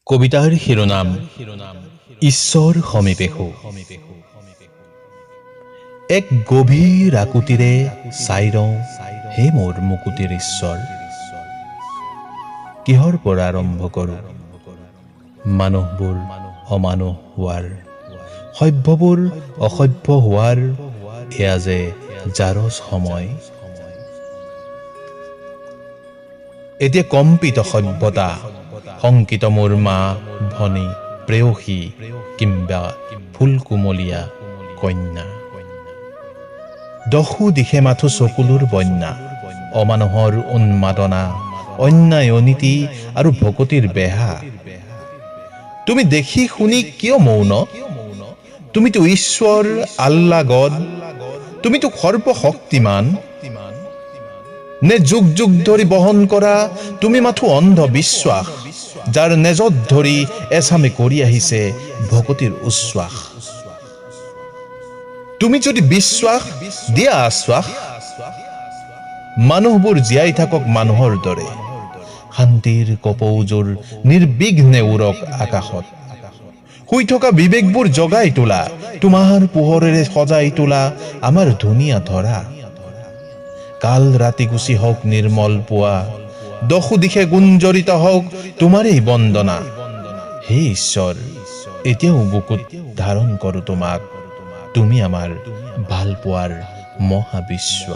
কবিতাৰ শিৰোনাম ঈশ্বৰ সমীপেষু। এক গভীৰ আকুতিৰে চাই ৰওঁ হে মোৰ মুকুতিৰ ঈশ্বৰ। কিহৰ পৰা আৰম্ভ কৰোঁ মানুহবোৰ অমানুহ হোৱাৰ, সভ্যবোৰ অসভ্য হোৱাৰ, এয়া যে জাৰজ সময়। এতিয়া কম্পিত সভ্যতা, শংকিত মোৰ মা ভনী প্ৰেয়সী কিম্বা ফুলকুমলীয়া কন্যা। দহো দিশে মাথো চকুলোৰ বন্যা, অমানুহৰ উন্মাদনা, অন্যায় অনীতি আৰু ভকতিৰ বেহা। তুমি দেখি শুনি কিয় মৌন? তুমিতো ঈশ্বৰ আল্লাহ গড, তুমিতো সৰ্বশক্তিমান। নে যুগ যুগ ধৰি বহন কৰা তুমি মাথো অন্ধবিশ্বাস, যাৰ নেজত ধৰি এচামে কৰি আহিছে ভকতিৰ উচ্ছ্বাস। তুমি যদি বিশ্বাস দিয়া আশ্বাস, মানুহবোৰ জীয়াই থাকক মানুহৰ দৰে, শান্তিৰ কপৌজোৰ নিৰ্বিঘ্নে উৰক আকাশত। শুই থকা বিবেকবোৰ জগাই তোলা, তোমাৰ পোহৰেৰে সজাই তোলা আমাৰ ধুনীয়া ধৰা। কাল ৰাতি গুচি হওক নিৰ্মল পুৱা, দহো দিশে গুঞ্জৰিত হওক তোমাৰেই বন্দনা। হে ঈশ্বৰ, এতিয়াও বুকুত ধাৰণ কৰোঁ তোমাক, তুমি আমাৰ ভাল পোৱাৰ মহাবিশ্ব।